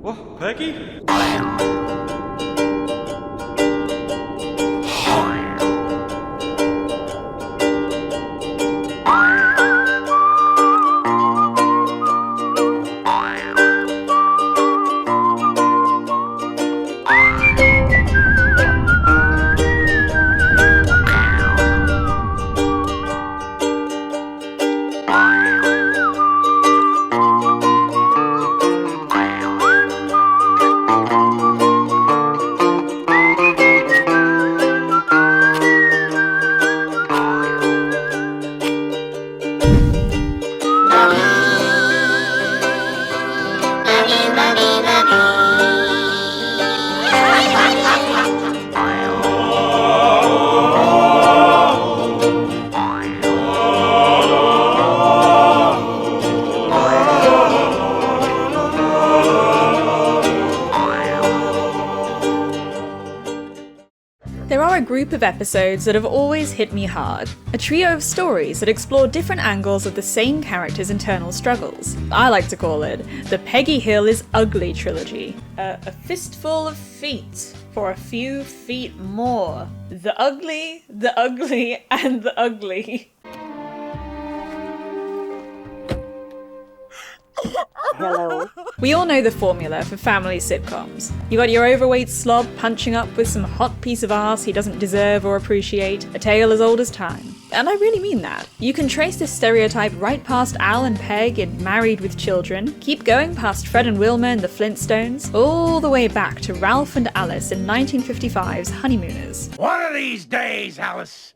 What, Peggy? There are a group of episodes that have always hit me hard. A trio of stories that explore different angles of the same character's internal struggles. I like to call it the Peggy Hill is Ugly trilogy. A fistful of feet for a few feet more. The ugly, and the ugly. Hello. We all know the formula for family sitcoms. You got your overweight slob punching up with some hot piece of ass he doesn't deserve or appreciate, a tale as old as time. And I really mean that. You can trace this stereotype right past Al and Peg in Married with Children, keep going past Fred and Wilma in The Flintstones, all the way back to Ralph and Alice in 1955's Honeymooners. One of these days, Alice,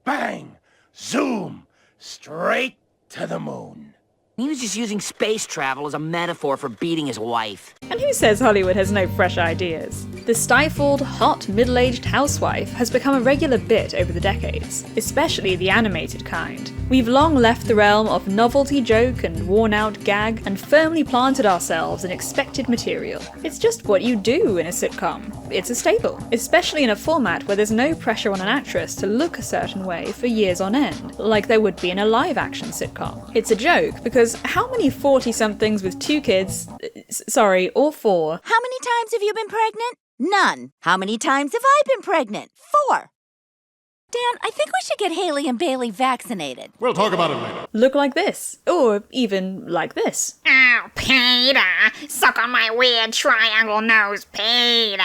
bang, zoom, straight to the moon. He was just using space travel as a metaphor for beating his wife. And who says Hollywood has no fresh ideas? The stifled, hot, middle-aged housewife has become a regular bit over the decades, especially the animated kind. We've long left the realm of novelty joke and worn-out gag and firmly planted ourselves in expected material. It's just what you do in a sitcom. It's a staple, especially in a format where there's no pressure on an actress to look a certain way for years on end, like there would be in a live-action sitcom. It's a joke because how many 40-somethings with 2 kids, or 4? How many times have you been pregnant? None. How many times have I been pregnant? 4. Dan, I think we should get Haley and Bailey vaccinated. We'll talk about it later. Look like this, or even like this. Oh, Peter! Suck on my weird triangle nose, Peter!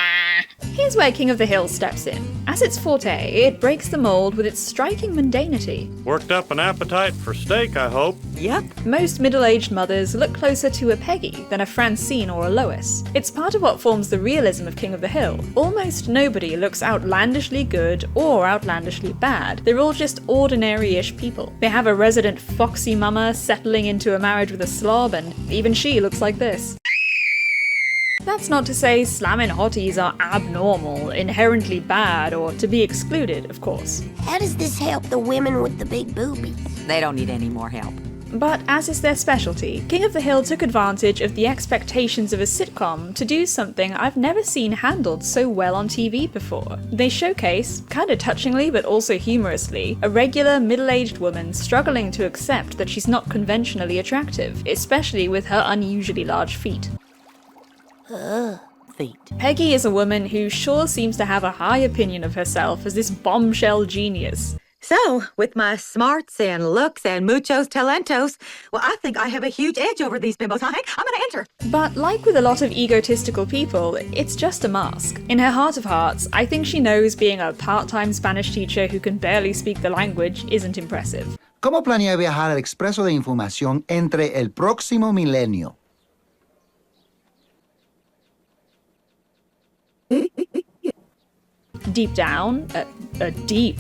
Here's where King of the Hill steps in. As its forte, it breaks the mold with its striking mundanity. Worked up an appetite for steak, I hope. Yep. Most middle-aged mothers look closer to a Peggy than a Francine or a Lois. It's part of what forms the realism of King of the Hill. Almost nobody looks outlandishly good or outlandishly bad. They're all just ordinary-ish people. They have a resident foxy mama settling into a marriage with a slob, and even she looks like this. That's not to say slamming hotties are abnormal, inherently bad, or to be excluded, of course. How does this help the women with the big boobies? They don't need any more help. But as is their specialty, King of the Hill took advantage of the expectations of a sitcom to do something I've never seen handled so well on TV before. They showcase, kinda touchingly but also humorously, a regular middle-aged woman struggling to accept that she's not conventionally attractive, especially with her unusually large feet. Feet. Peggy is a woman who sure seems to have a high opinion of herself as this bombshell genius. So, with my smarts and looks and muchos talentos, well, I think I have a huge edge over these bimbos, huh, Hank? I'm gonna enter. But like with a lot of egotistical people, it's just a mask. In her heart of hearts, I think she knows being a part-time Spanish teacher who can barely speak the language isn't impressive. ¿Cómo planea viajar al expreso de información entre el próximo milenio? Deep down, deep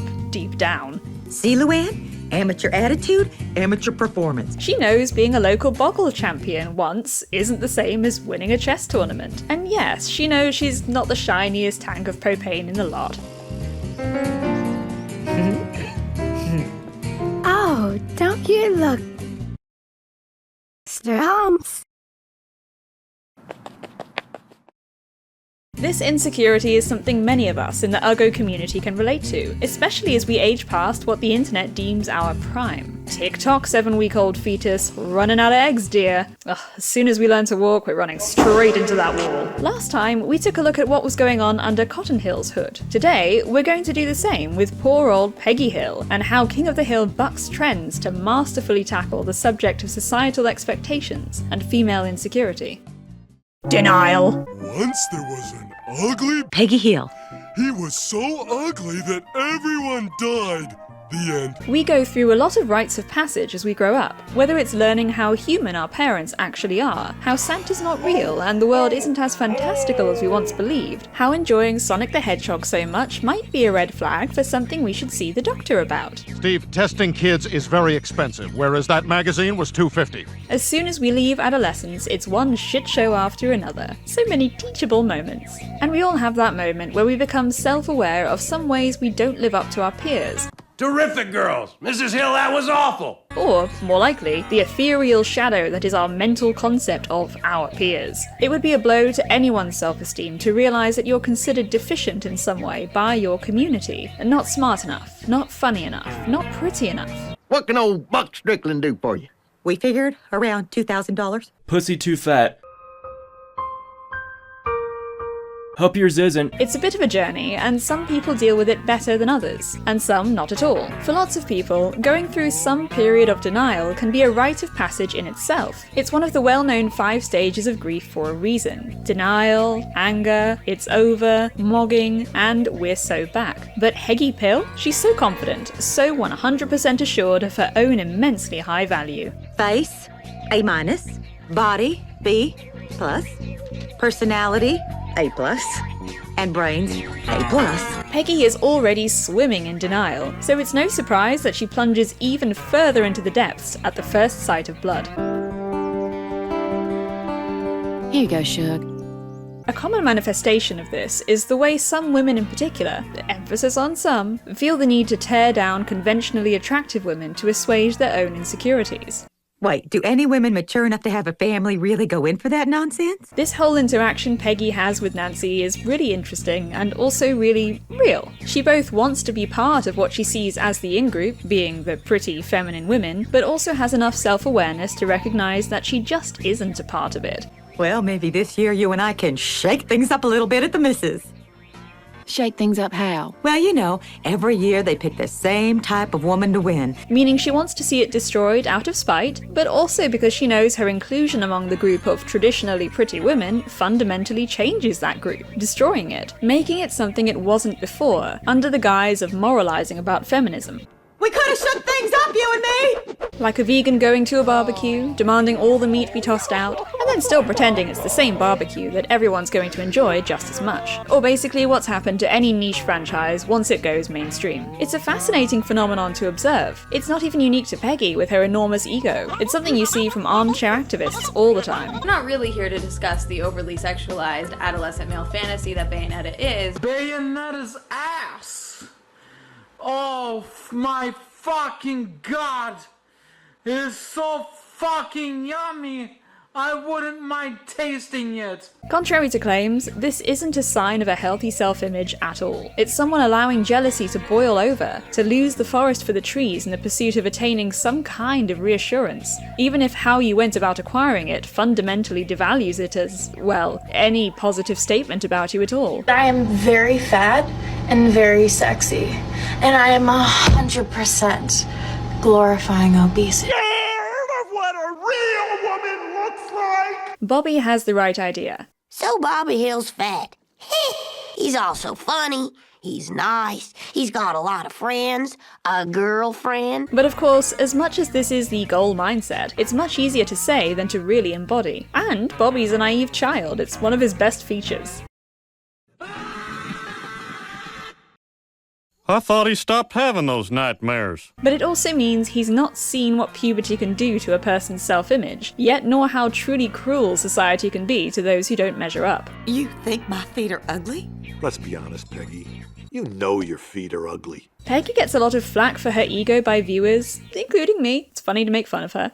down, See, Luann? Amateur attitude, amateur performance. she knows being a local boggle champion once isn't the same as winning a chess tournament. And yes, she knows she's not the shiniest tank of propane in the lot. Oh, don't you look strong? This insecurity is something many of us in the Uggo community can relate to, especially as we age past what the internet deems our prime. TikTok 7-week-old fetus, running out of eggs, dear. Ugh, as soon as we learn to walk, we're running straight into that wall. Last time, we took a look at what was going on under Cotton Hill's hood. Today, we're going to do the same with poor old Peggy Hill, and how King of the Hill bucks trends to masterfully tackle the subject of societal expectations and female insecurity. Denial. Once there was an ugly Peggy Hill. He was so ugly that everyone died. The end. We go through a lot of rites of passage as we grow up, whether it's learning how human our parents actually are, how Santa's not real and the world isn't as fantastical as we once believed, how enjoying Sonic the Hedgehog so much might be a red flag for something we should see the doctor about. Steve, testing kids is very expensive, whereas that magazine was $2.50. As soon as we leave adolescence, it's one shit show after another. So many teachable moments. And we all have that moment where we become self-aware of some ways we don't live up to our peers. Terrific, girls. Mrs. Hill, that was awful. Or, more likely, the ethereal shadow that is our mental concept of our peers. It would be a blow to anyone's self-esteem to realise that you're considered deficient in some way by your community, and not smart enough, not funny enough, not pretty enough. What can old Buck Strickland do for you? We figured around $2,000. Pussy too fat. Hope yours isn't. It's a bit of a journey, and some people deal with it better than others, and some not at all. For lots of people, going through some period of denial can be a rite of passage in itself. It's one of the well-known 5 stages of grief for a reason. Denial, anger, it's over, mogging, and we're so back. But Peggy Hill? She's so confident, so 100% assured of her own immensely high value. Face, A-, body, B+, personality, A+, and brains, A+. Peggy is already swimming in denial, so it's no surprise that she plunges even further into the depths at the first sight of blood. Here you go, Shug. A common manifestation of this is the way some women in particular, the emphasis on some, feel the need to tear down conventionally attractive women to assuage their own insecurities. Wait, do any women mature enough to have a family really go in for that nonsense? This whole interaction Peggy has with Nancy is really interesting and also really real. She both wants to be part of what she sees as the in-group, being the pretty, feminine women, but also has enough self-awareness to recognize that she just isn't a part of it. Well, maybe this year you and I can shake things up a little bit at the missus. Shake things up how? Well, you know, every year they pick the same type of woman to win. Meaning she wants to see it destroyed out of spite, but also because she knows her inclusion among the group of traditionally pretty women fundamentally changes that group, destroying it, making it something it wasn't before, under the guise of moralizing about feminism. We could have shook things up, you and me! Like a vegan going to a barbecue, demanding all the meat be tossed out, and then still pretending it's the same barbecue that everyone's going to enjoy just as much. Or basically what's happened to any niche franchise once it goes mainstream. It's a fascinating phenomenon to observe. It's not even unique to Peggy with her enormous ego. It's something you see from armchair activists all the time. I'm not really here to discuss the overly sexualized adolescent male fantasy that Bayonetta is. Bayonetta's ass! Oh my fucking god! It is so fucking yummy! I wouldn't mind tasting it! Contrary to claims, this isn't a sign of a healthy self-image at all. It's someone allowing jealousy to boil over, to lose the forest for the trees in the pursuit of attaining some kind of reassurance, even if how you went about acquiring it fundamentally devalues it as, well, any positive statement about you at all. I am very fat and very sexy, and I am 100% glorifying obesity. What a real woman looks like! Bobby has the right idea. So Bobby Hill's fat. He's also funny. He's nice. He's got a lot of friends. A girlfriend. But of course, as much as this is the goal mindset, it's much easier to say than to really embody. And Bobby's a naive child. It's one of his best features. I thought he stopped having those nightmares. But it also means he's not seen what puberty can do to a person's self-image, yet nor how truly cruel society can be to those who don't measure up. You think my feet are ugly? Let's be honest, Peggy. You know your feet are ugly. Peggy gets a lot of flack for her ego by viewers, including me. It's funny to make fun of her.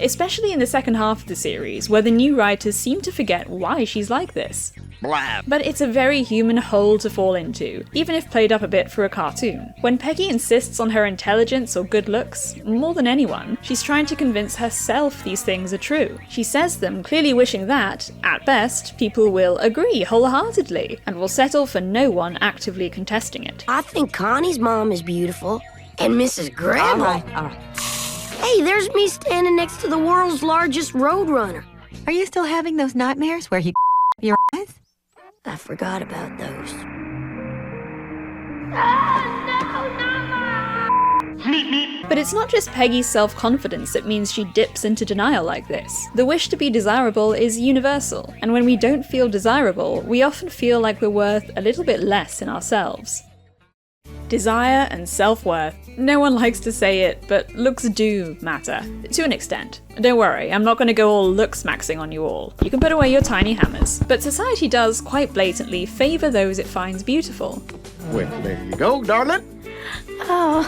especially in the second half of the series, where the new writers seem to forget why she's like this. Blah. But it's a very human hole to fall into, even if played up a bit for a cartoon. When Peggy insists on her intelligence or good looks, more than anyone, she's trying to convince herself these things are true. She says them, clearly wishing that, at best, people will agree wholeheartedly, and will settle for no one actively contesting it. I think Connie's mom is beautiful, and Mrs. Grandma. All right. Hey, there's me standing next to the world's largest roadrunner. Are you still having those nightmares where he your eyes? I forgot about those. But it's not just Peggy's self-confidence that means she dips into denial like this. The wish to be desirable is universal, and when we don't feel desirable, we often feel like we're worth a little bit less in ourselves. Desire and self-worth. No one likes to say it, but looks do matter. To an extent. Don't worry, I'm not going to go all looks-maxing on you all. You can put away your tiny hammers. But society does, quite blatantly, favour those it finds beautiful. Well, there you go, darling. Oh.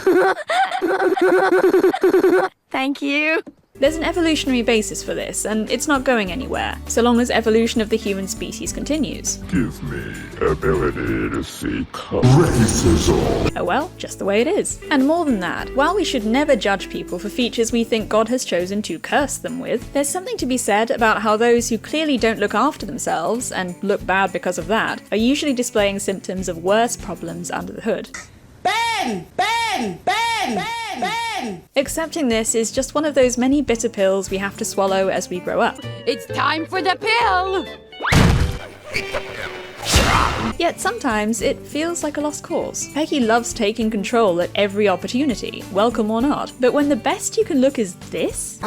Thank you. There's an evolutionary basis for this, and it's not going anywhere, so long as evolution of the human species continues. Give me ability to see racism. Oh well, just the way it is. And more than that, while we should never judge people for features we think God has chosen to curse them with, there's something to be said about how those who clearly don't look after themselves, and look bad because of that, are usually displaying symptoms of worse problems under the hood. Bang! Bang! Bang! Bang! Bang! Accepting this is just one of those many bitter pills we have to swallow as we grow up. It's time for the pill! Yet sometimes it feels like a lost cause. Peggy loves taking control at every opportunity, welcome or not. But when the best you can look is this?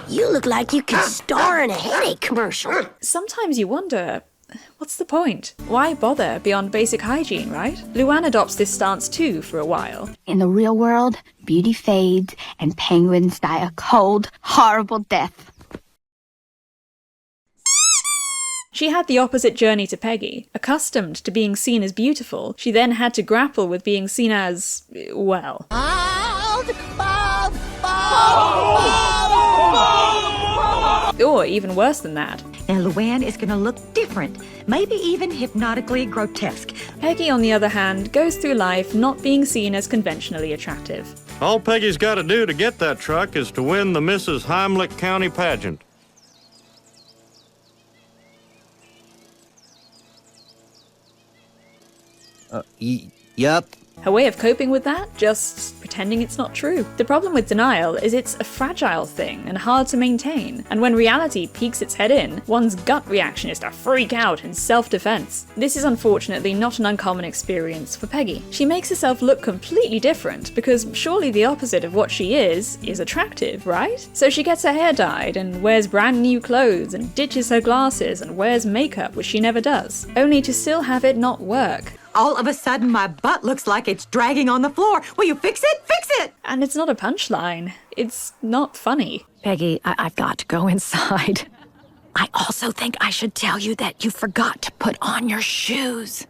You look like you could star in a headache commercial. Sometimes you wonder, what's the point? Why bother beyond basic hygiene, right? Luann adopts this stance too for a while. In the real world, beauty fades and penguins die a cold, horrible death. She had the opposite journey to Peggy. Accustomed to being seen as beautiful, she then had to grapple with being seen as, well. Or even worse than that. Now Luann is gonna look different, maybe even hypnotically grotesque. Peggy, on the other hand, goes through life not being seen as conventionally attractive. All Peggy's got to do to get that truck is to win the Mrs. Heimlich County pageant. Yup. Her way of coping with that? Just pretending it's not true. The problem with denial is it's a fragile thing and hard to maintain, and when reality peeks its head in, one's gut reaction is to freak out in self-defense. This is unfortunately not an uncommon experience for Peggy. She makes herself look completely different, because surely the opposite of what she is attractive, right? So she gets her hair dyed, and wears brand new clothes, and ditches her glasses, and wears makeup, which she never does, only to still have it not work. All of a sudden, my butt looks like it's dragging on the floor. Will you fix it? Fix it! And it's not a punchline. It's not funny. Peggy, I've got to go inside. I also think I should tell you that you forgot to put on your shoes.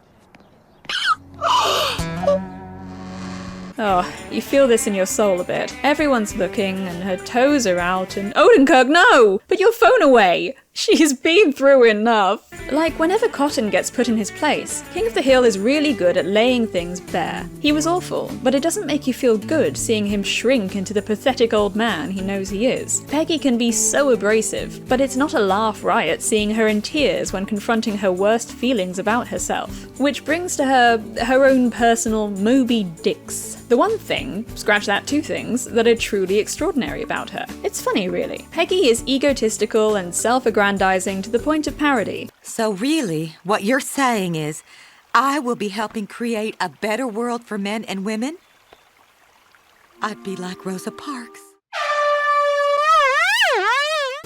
Oh, you feel this in your soul a bit. Everyone's looking, and her toes are out, and Odenkirk, no! Put your phone away! She's been through enough. Like, whenever Cotton gets put in his place, King of the Hill is really good at laying things bare. He was awful, but it doesn't make you feel good seeing him shrink into the pathetic old man he knows he is. Peggy can be so abrasive, but it's not a laugh riot seeing her in tears when confronting her worst feelings about herself. Which brings to her own personal Moby Dicks. The one thing, scratch that, two things, that are truly extraordinary about her. It's funny, really. Peggy is egotistical and self-aggrandizing to the point of parody. So really, what you're saying is, I will be helping create a better world for men and women? I'd be like Rosa Parks.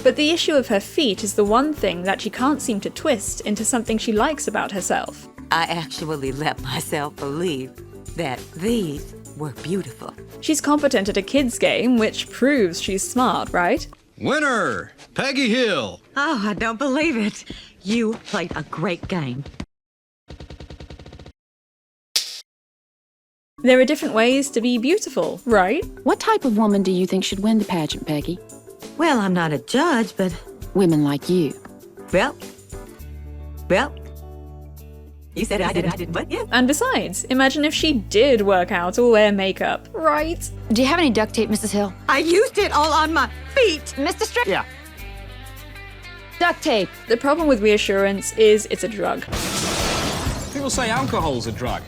But the issue of her feet is the one thing that she can't seem to twist into something she likes about herself. I actually let myself believe that these were beautiful. She's competent at a kids game, which proves she's smart, right? Winner! Peggy Hill! Oh, I don't believe it. You played a great game. There are different ways to be beautiful, right? What type of woman do you think should win the pageant, Peggy? Well, I'm not a judge, but... Women like you. Well... You said I didn't, but yeah. And besides, imagine if she did work out or wear makeup, right? Do you have any duct tape, Mrs. Hill? I used it all on my feet. Mr. Strick? Yeah. Duct tape. The problem with reassurance is it's a drug. People say alcohol's a drug.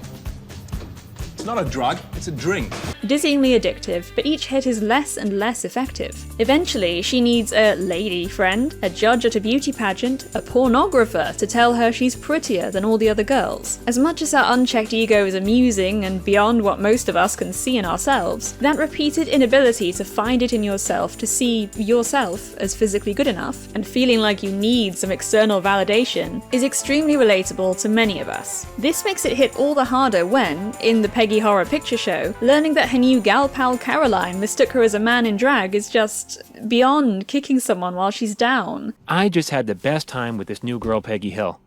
It's not a drug, it's a drink. Dizzyingly addictive, but each hit is less and less effective. Eventually, she needs a lady friend, a judge at a beauty pageant, a pornographer to tell her she's prettier than all the other girls. As much as our unchecked ego is amusing and beyond what most of us can see in ourselves, that repeated inability to find it in yourself to see yourself as physically good enough, and feeling like you need some external validation, is extremely relatable to many of us. This makes it hit all the harder when, in the Peggy Horror Picture Show, learning that her new gal pal Caroline mistook her as a man in drag is just beyond kicking someone while she's down. I just had the best time with this new girl, Peggy Hill.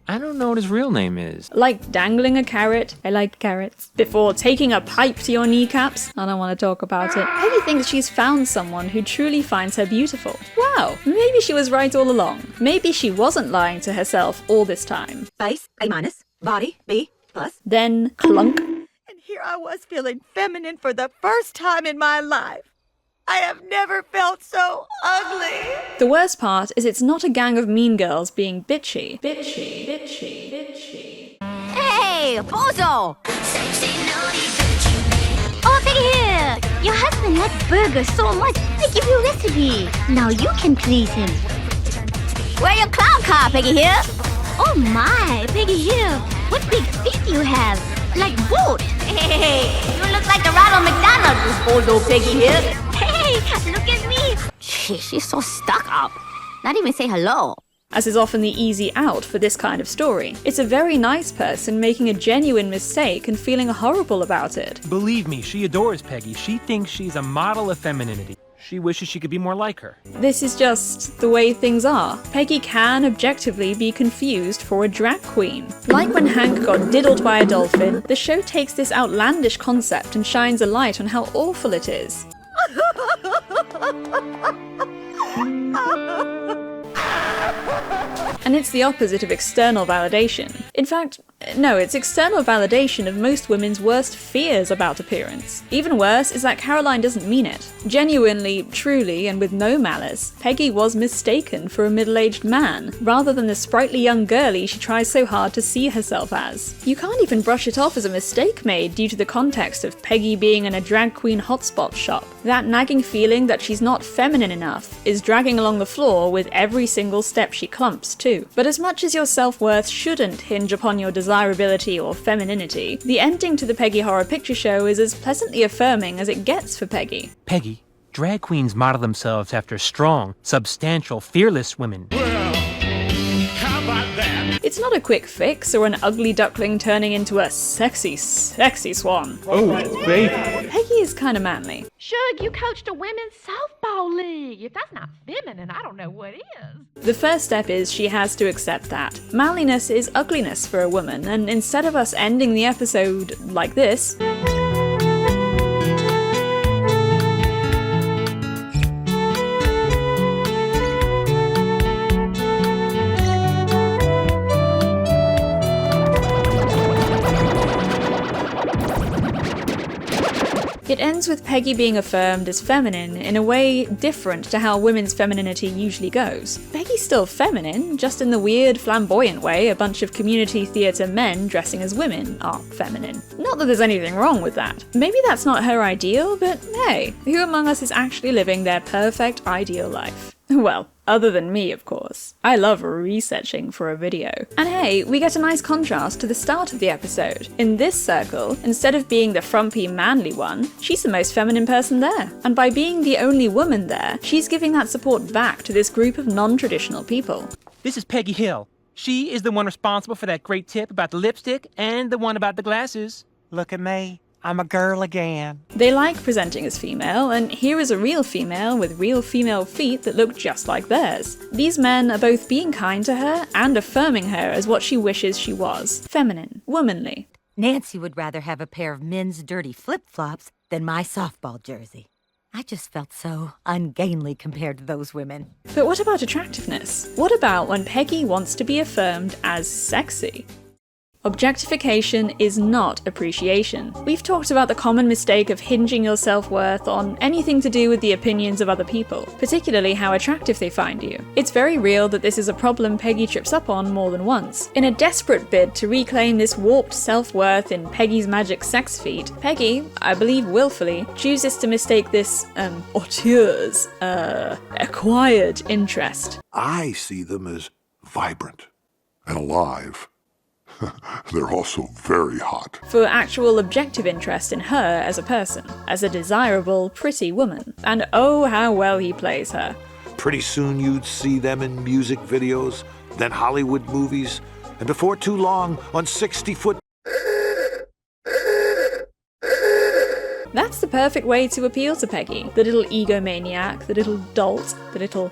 I don't know what his real name is. Like dangling a carrot, I like carrots, before taking a pipe to your kneecaps. I don't want to talk about it. Peggy thinks she's found someone who truly finds her beautiful. Wow, maybe she was right all along. Maybe she wasn't lying to herself all this time. Face, A-, body, B+. Then clunk. And here I was feeling feminine for the first time in my life. I have never felt so ugly. The worst part is it's not a gang of mean girls being bitchy. Hey, Bozo! Oh, Peggy Hill! Your husband likes burgers so much, I give you a recipe. Now you can please him. Where your clown car, Peggy Hill? Oh my, Peggy Hill, what big feet you have. Like boat. Hey, you look like the Ronald McDonald, Bozo, Peggy Hill. Hey, look at me. Gee, she's so stuck up. Not even say hello. As is often the easy out for this kind of story. It's a very nice person making a genuine mistake and feeling horrible about it. Believe me, she adores Peggy. She thinks she's a model of femininity. She wishes she could be more like her. This is just the way things are. Peggy can objectively be confused for a drag queen. Like when Hank got diddled by a dolphin, the show takes this outlandish concept and shines a light on how awful it is. And it's the opposite of external validation. In fact, no, it's external validation of most women's worst fears about appearance. Even worse is that Caroline doesn't mean it. Genuinely, truly, and with no malice, Peggy was mistaken for a middle-aged man, rather than the sprightly young girlie she tries so hard to see herself as. You can't even brush it off as a mistake made due to the context of Peggy being in a drag queen hotspot shop. That nagging feeling that she's not feminine enough is dragging along the floor with every single step she clumps, too. But as much as your self-worth shouldn't hinge upon your desirability or femininity, the ending to the Peggy Horror Picture Show is as pleasantly affirming as it gets for Peggy. Peggy, drag queens model themselves after strong, substantial, fearless women. How about that? It's not a quick fix or an ugly duckling turning into a sexy, sexy swan. Oh, baby. Peggy is kind of manly. Shug, you coached a women's softball league. If that's not feminine, I don't know what is. The first step is she has to accept that. Manliness is ugliness for a woman, and instead of us ending the episode like this... It ends with Peggy being affirmed as feminine in a way different to how women's femininity usually goes. Peggy's still feminine, just in the weird, flamboyant way a bunch of community theatre men dressing as women are feminine. Not that there's anything wrong with that. Maybe that's not her ideal, but hey, who among us is actually living their perfect ideal life? Well, other than me, of course. I love researching for a video. And hey, we get a nice contrast to the start of the episode. In this circle, instead of being the frumpy, manly one, she's the most feminine person there. And by being the only woman there, she's giving that support back to this group of non-traditional people. This is Peggy Hill. She is the one responsible for that great tip about the lipstick and the one about the glasses. Look at me. I'm a girl again. They like presenting as female, and here is a real female with real female feet that look just like theirs. These men are both being kind to her and affirming her as what she wishes she was. Feminine, womanly. Nancy would rather have a pair of men's dirty flip-flops than my softball jersey. I just felt so ungainly compared to those women. But what about attractiveness? What about when Peggy wants to be affirmed as sexy? Objectification is not appreciation. We've talked about the common mistake of hinging your self-worth on anything to do with the opinions of other people, particularly how attractive they find you. It's very real that this is a problem Peggy trips up on more than once. In a desperate bid to reclaim this warped self-worth in Peggy's magic sex feat, Peggy, I believe willfully, chooses to mistake this, auteur's, acquired interest. I see them as vibrant and alive. They're also very hot. For actual objective interest in her as a person, as a desirable, pretty woman. And oh, how well he plays her. Pretty soon you'd see them in music videos, then Hollywood movies, and before too long on 60-foot... That's the perfect way to appeal to Peggy. The little egomaniac, the little dolt, the little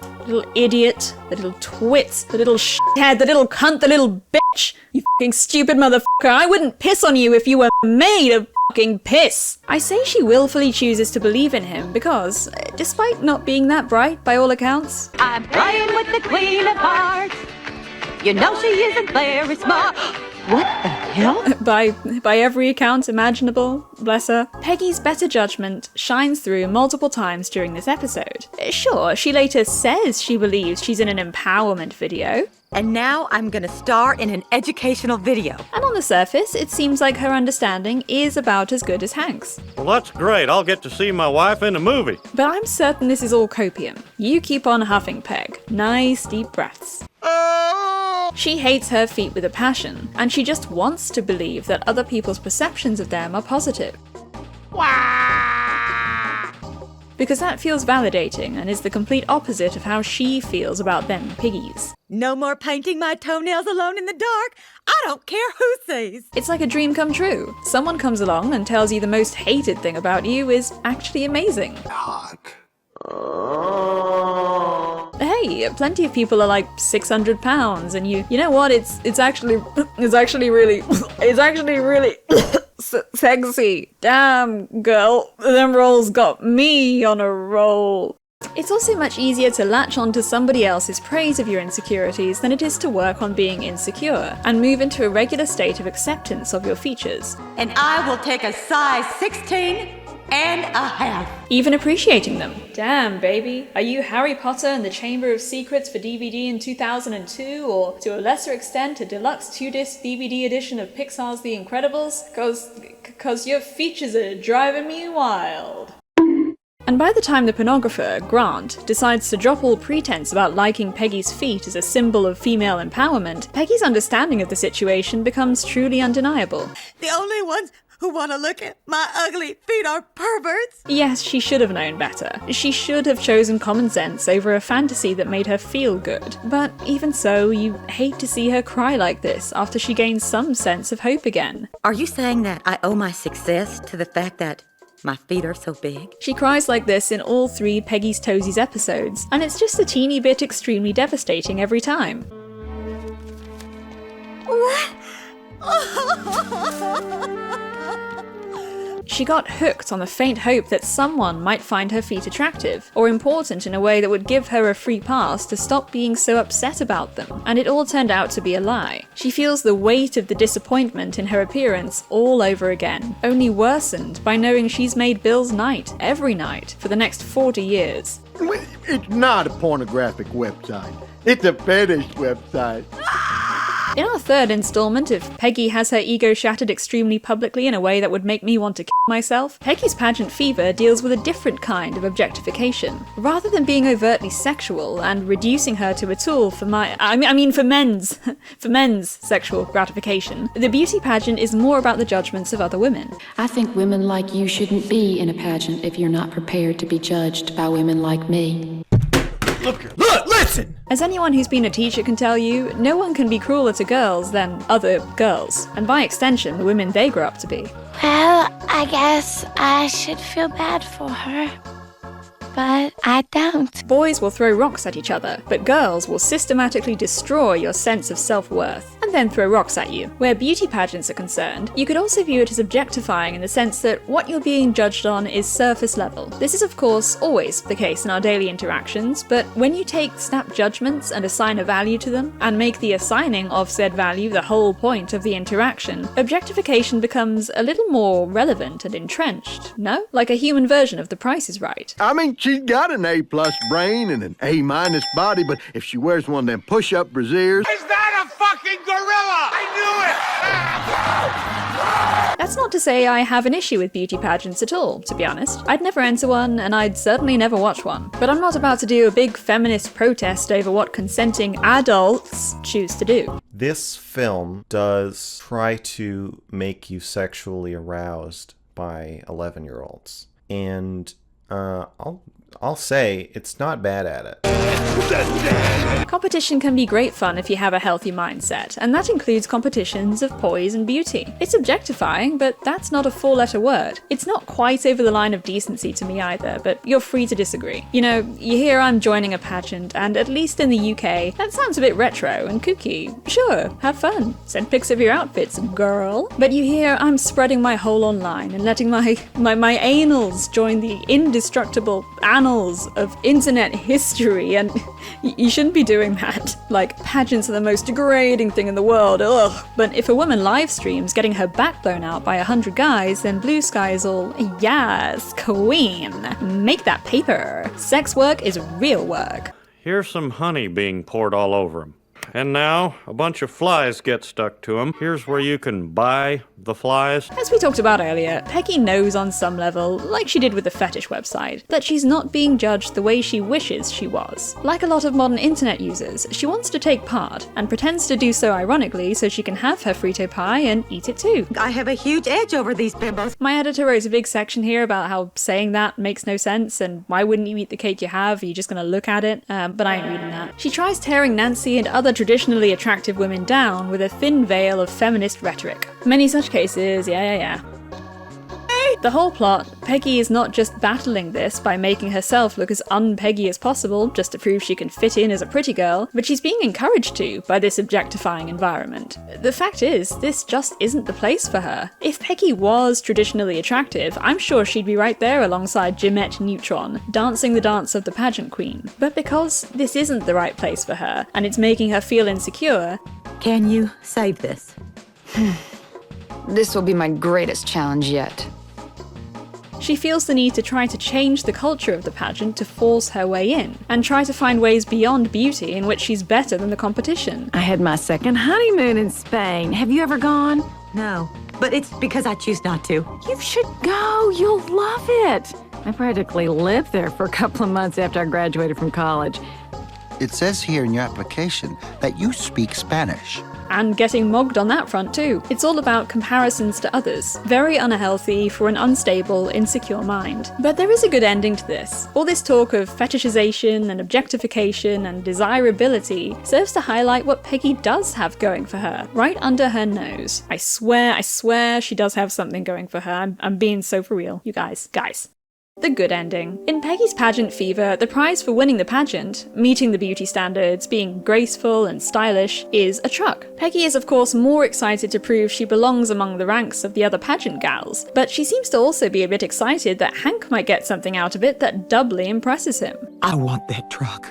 idiot, the little twit, the little shithead, the little cunt, the little bitch. You fucking stupid motherfucker. I wouldn't piss on you if you were made of fucking piss. I say she willfully chooses to believe in him because, despite not being that bright by all accounts, I'm playing with the Queen of Hearts. You know she isn't very smart. What the hell? By every account imaginable, bless her, Peggy's better judgment shines through multiple times during this episode. Sure, she later says she believes she's in an empowerment video. And now I'm gonna star in an educational video. And on the surface, it seems like her understanding is about as good as Hank's. Well, that's great. I'll get to see my wife in a movie. But I'm certain this is all copium. You keep on huffing, Peg. Nice deep breaths. She hates her feet with a passion, and she just wants to believe that other people's perceptions of them are positive. Because that feels validating and is the complete opposite of how she feels about them piggies. No more painting my toenails alone in the dark. I don't care who sees. It's like a dream come true. Someone comes along and tells you the most hated thing about you is actually amazing. Hot. Hey, plenty of people are like 600 pounds, and you know what? It's actually really sexy. Damn, girl, them rolls got me on a roll. It's also much easier to latch onto somebody else's praise of your insecurities than it is to work on being insecure and move into a regular state of acceptance of your features. And I will take a size 16 and a half. Even appreciating them. Damn, baby. Are you Harry Potter and the Chamber of Secrets for DVD in 2002, or to a lesser extent a deluxe 2-disc DVD edition of Pixar's The Incredibles? Cause your features are driving me wild. And by the time the pornographer, Grant, decides to drop all pretense about liking Peggy's feet as a symbol of female empowerment, Peggy's understanding of the situation becomes truly undeniable. The only ones who want to look at my ugly feet are perverts? Yes, she should have known better. She should have chosen common sense over a fantasy that made her feel good. But even so, you hate to see her cry like this after she gains some sense of hope again. Are you saying that I owe my success to the fact that my feet are so big? She cries like this in all 3 Peggy's Toesies episodes, and it's just a teeny bit extremely devastating every time. What? She got hooked on the faint hope that someone might find her feet attractive, or important in a way that would give her a free pass to stop being so upset about them, and it all turned out to be a lie. She feels the weight of the disappointment in her appearance all over again, only worsened by knowing she's made Bill's night, every night, for the next 40 years. It's not a pornographic website. It's a fetish website. In our 3rd installment, if Peggy has her ego shattered extremely publicly in a way that would make me want to kill myself, Peggy's pageant fever deals with a different kind of objectification. Rather than being overtly sexual and reducing her to a tool for for men's sexual gratification, the beauty pageant is more about the judgments of other women. I think women like you shouldn't be in a pageant if you're not prepared to be judged by women like me. Look, listen! As anyone who's been a teacher can tell you, no one can be crueler to girls than other girls, and by extension, the women they grow up to be. Well, I guess I should feel bad for her. but I don't. Boys will throw rocks at each other, but girls will systematically destroy your sense of self-worth, and then throw rocks at you. Where beauty pageants are concerned, you could also view it as objectifying in the sense that what you're being judged on is surface level. This is of course always the case in our daily interactions, but when you take snap judgments and assign a value to them, and make the assigning of said value the whole point of the interaction, objectification becomes a little more relevant and entrenched, no? Like a human version of The Price is Right. I mean, she's got an A+ brain and an A- body, but if she wears one of them push-up brassieres... Is that a fucking gorilla? I knew it! That's not to say I have an issue with beauty pageants at all, to be honest. I'd never enter one, and I'd certainly never watch one. But I'm not about to do a big feminist protest over what consenting adults choose to do. This film does try to make you sexually aroused by 11-year-olds. And I'll say it's not bad at it. Competition can be great fun if you have a healthy mindset, and that includes competitions of poise and beauty. It's objectifying, but that's not a four-letter word. It's not quite over the line of decency to me either, but you're free to disagree. You know, you hear I'm joining a pageant, and at least in the UK, that sounds a bit retro and kooky. Sure, have fun. Send pics of your outfits, girl. But you hear I'm spreading my hole online and letting my anals join the indestructible annals of internet history, and you shouldn't be doing that. Like, pageants are the most degrading thing in the world, ugh. But if a woman live streams getting her back blown out by 100 guys, then Blue Sky is all, yes, queen, make that paper. Sex work is real work. Here's some honey being poured all over him. And now, a bunch of flies get stuck to him. Here's where you can buy the flies. As we talked about earlier, Peggy knows on some level, like she did with the fetish website, that she's not being judged the way she wishes she was. Like a lot of modern internet users, she wants to take part, and pretends to do so ironically so she can have her Frito pie and eat it too. I have a huge edge over these bimbos. My editor wrote a big section here about how saying that makes no sense, and why wouldn't you eat the cake you have? Are you just gonna look at it? But I ain't reading that. She tries tearing Nancy and other traditionally attractive women down with a thin veil of feminist rhetoric. Many such cases, yeah. The whole plot, Peggy is not just battling this by making herself look as un-Peggy as possible just to prove she can fit in as a pretty girl, but she's being encouraged to by this objectifying environment. The fact is, this just isn't the place for her. If Peggy was traditionally attractive, I'm sure she'd be right there alongside Jimette Neutron, dancing the dance of the pageant queen. But because this isn't the right place for her, and it's making her feel insecure... Can you save this? This will be my greatest challenge yet. She feels the need to try to change the culture of the pageant to force her way in, and try to find ways beyond beauty in which she's better than the competition. I had my second honeymoon in Spain. Have you ever gone? No, but it's because I choose not to. You should go. You'll love it. I practically lived there for a couple of months after I graduated from college. It says here in your application that you speak Spanish. And getting mogged on that front too. It's all about comparisons to others. Very unhealthy for an unstable, insecure mind. But there is a good ending to this. All this talk of fetishization and objectification and desirability serves to highlight what Peggy does have going for her, right under her nose. I swear she does have something going for her. I'm being so for real, you guys. The good ending. In Peggy's pageant fever, the prize for winning the pageant, meeting the beauty standards, being graceful and stylish, is a truck. Peggy is of course more excited to prove she belongs among the ranks of the other pageant gals, but she seems to also be a bit excited that Hank might get something out of it that doubly impresses him. I want that truck.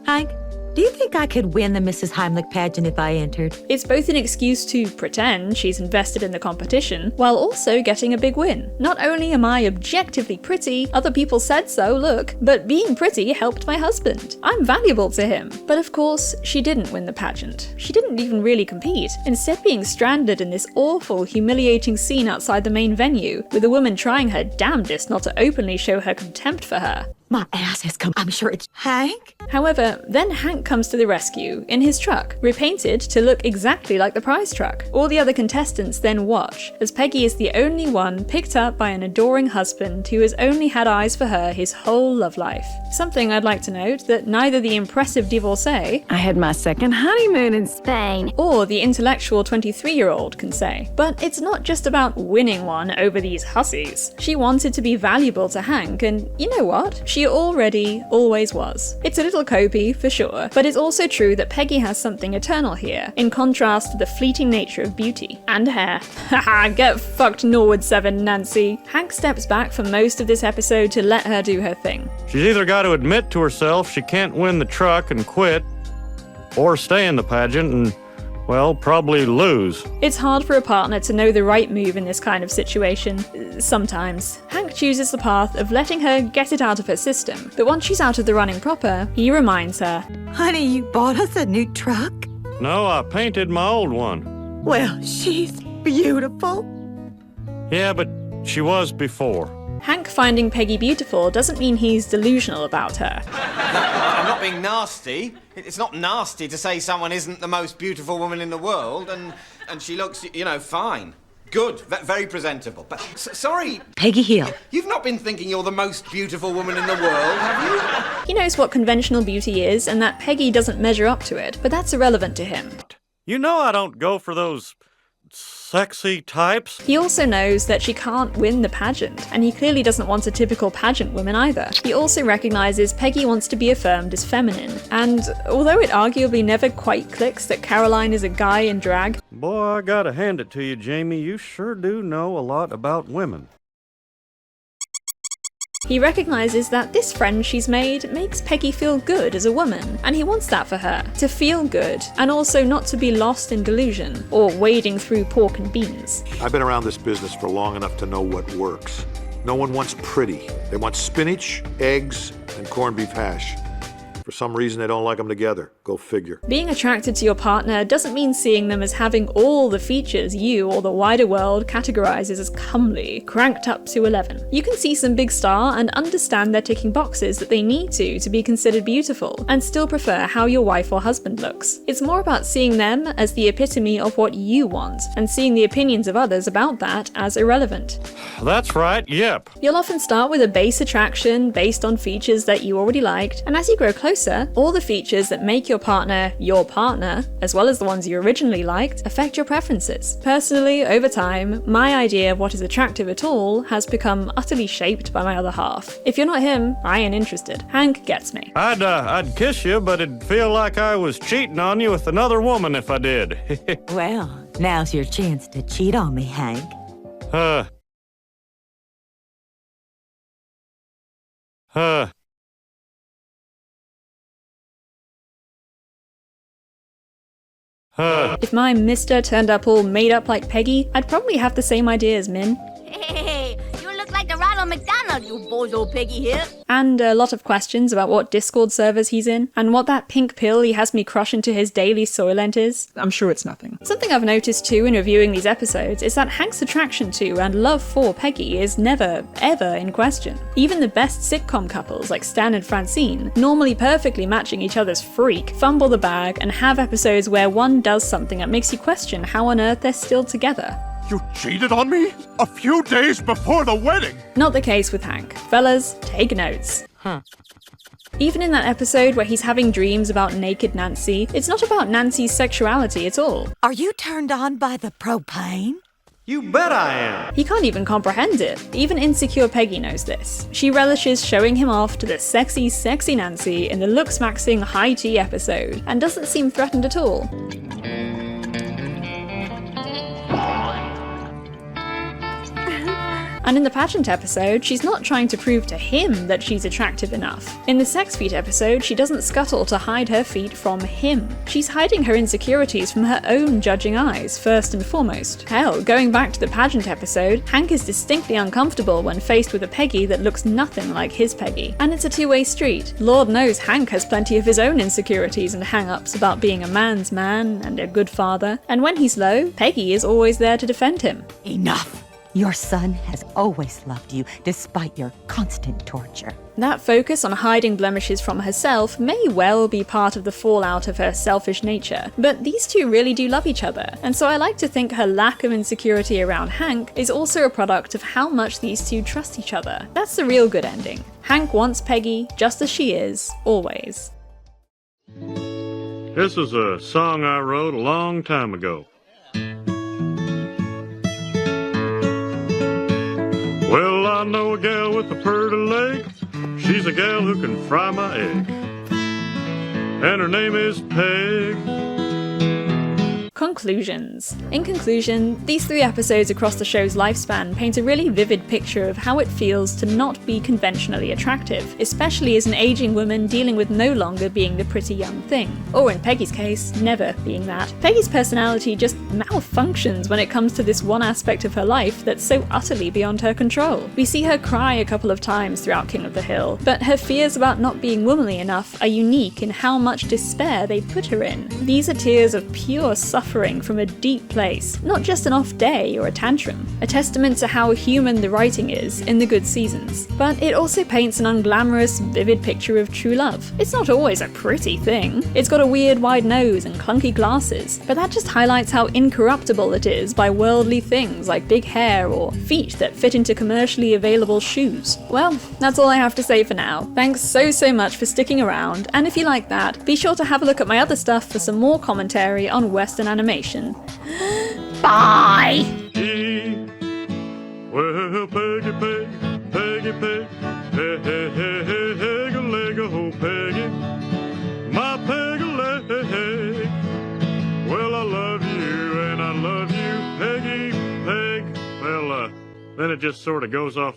Hank, do you think I could win the Mrs. Heimlich pageant if I entered? It's both an excuse to pretend she's invested in the competition, while also getting a big win. Not only am I objectively pretty, other people said so, look, but being pretty helped my husband. I'm valuable to him. But of course, she didn't win the pageant. She didn't even really compete, instead being stranded in this awful, humiliating scene outside the main venue, with a woman trying her damnedest not to openly show her contempt for her. My ass has come. I'm sure it's Hank. However, then Hank comes to the rescue in his truck, repainted to look exactly like the prize truck. All the other contestants then watch, as Peggy is the only one picked up by an adoring husband who has only had eyes for her his whole love life. Something I'd like to note that neither the impressive divorcee, I had my second honeymoon in Spain, or the intellectual 23-year-old can say. But it's not just about winning one over these hussies. She wanted to be valuable to Hank, and you know what? She already always was. It's a little copy, for sure, but it's also true that Peggy has something eternal here, in contrast to the fleeting nature of beauty. And hair. Haha, get fucked Norwood 7, Nancy. Hank steps back for most of this episode to let her do her thing. She's either got to admit to herself she can't win the truck and quit, or stay in the pageant and, well, probably lose. It's hard for a partner to know the right move in this kind of situation. Sometimes. Hank chooses the path of letting her get it out of her system, but once she's out of the running proper, he reminds her, Honey, you bought us a new truck? No, I painted my old one. Well, she's beautiful. Yeah, but she was before. Hank finding Peggy beautiful doesn't mean he's delusional about her. I'm not being nasty. It's not nasty to say someone isn't the most beautiful woman in the world, and she looks, you know, fine. Good, very presentable. But, sorry... Peggy Hill. You've not been thinking you're the most beautiful woman in the world, have you? He knows what conventional beauty is, and that Peggy doesn't measure up to it, but that's irrelevant to him. You know I don't go for those sexy types. He also knows that she can't win the pageant, and he clearly doesn't want a typical pageant woman either. He also recognizes Peggy wants to be affirmed as feminine, and although it arguably never quite clicks that Caroline is a guy in drag... Boy, I gotta hand it to you, Jamie, you sure do know a lot about women. He recognizes that this friend she's made makes Peggy feel good as a woman, and he wants that for her, to feel good, and also not to be lost in delusion, or wading through pork and beans. I've been around this business for long enough to know what works. No one wants pretty. They want spinach, eggs, and corned beef hash. For some reason, they don't like them together. Go figure. Being attracted to your partner doesn't mean seeing them as having all the features you or the wider world categorizes as comely, cranked up to 11. You can see some big star and understand they're ticking boxes that they need to be considered beautiful, and still prefer how your wife or husband looks. It's more about seeing them as the epitome of what you want, and seeing the opinions of others about that as irrelevant. That's right, yep. You'll often start with a base attraction based on features that you already liked, and as you grow closer, all the features that make your partner, as well as the ones you originally liked, affect your preferences. Personally, over time, my idea of what is attractive at all has become utterly shaped by my other half. If you're not him, I ain't interested. Hank gets me. I'd kiss you, but it'd feel like I was cheating on you with another woman if I did. Well, now's your chance to cheat on me, Hank. If my mister turned up all made up like Peggy, I'd probably have the same idea as Min. Hey, you look like the Ronald McDonald, you bozo Peggy Hill. And a lot of questions about what Discord servers he's in, and what that pink pill he has me crush into his daily Soylent is. I'm sure it's nothing. Something I've noticed too in reviewing these episodes is that Hank's attraction to and love for Peggy is never, ever in question. Even the best sitcom couples like Stan and Francine, normally perfectly matching each other's freak, fumble the bag and have episodes where one does something that makes you question how on earth they're still together. You cheated on me? A few days before the wedding! Not the case with Hank. Fellas, take notes. Even in that episode where he's having dreams about naked Nancy, it's not about Nancy's sexuality at all. Are you turned on by the propane? You bet I am! He can't even comprehend it. Even insecure Peggy knows this. She relishes showing him off to the sexy, sexy Nancy in the looks-maxing high tea episode, and doesn't seem threatened at all. And in the pageant episode, she's not trying to prove to him that she's attractive enough. In the sex feet episode, she doesn't scuttle to hide her feet from him. She's hiding her insecurities from her own judging eyes, first and foremost. Hell, going back to the pageant episode, Hank is distinctly uncomfortable when faced with a Peggy that looks nothing like his Peggy. And it's a two-way street. Lord knows Hank has plenty of his own insecurities and hang-ups about being a man's man and a good father. And when he's low, Peggy is always there to defend him. Enough. Your son has always loved you, despite your constant torture. That focus on hiding blemishes from herself may well be part of the fallout of her selfish nature, but these two really do love each other, and so I like to think her lack of insecurity around Hank is also a product of how much these two trust each other. That's the real good ending. Hank wants Peggy just as she is, always. This is a song I wrote a long time ago. Well, I know a gal with a purty leg. She's a gal who can fry my egg. And her name is Peg. Conclusions. In conclusion, these 3 episodes across the show's lifespan paint a really vivid picture of how it feels to not be conventionally attractive, especially as an aging woman dealing with no longer being the pretty young thing. Or in Peggy's case, never being that. Peggy's personality just malfunctions when it comes to this one aspect of her life that's so utterly beyond her control. We see her cry a couple of times throughout King of the Hill, but her fears about not being womanly enough are unique in how much despair they put her in. These are tears of pure suffering from a deep place, not just an off day or a tantrum, a testament to how human the writing is in the good seasons. But it also paints an unglamorous, vivid picture of true love. It's not always a pretty thing. It's got a weird wide nose and clunky glasses, but that just highlights how incorruptible it is by worldly things like big hair or feet that fit into commercially available shoes. Well, that's all I have to say for now. Thanks so much for sticking around, and if you like that, be sure to have a look at my other stuff for some more commentary on Western animation. Bye! Well, Peggy, Peggy, Peggy, Peggy, hey, hey, hey, hey, hey, leg, oh, Peggy, my Peggy leg. Well, I love you, and I love you, Peggy, Peg. Well, then it just sort of goes off.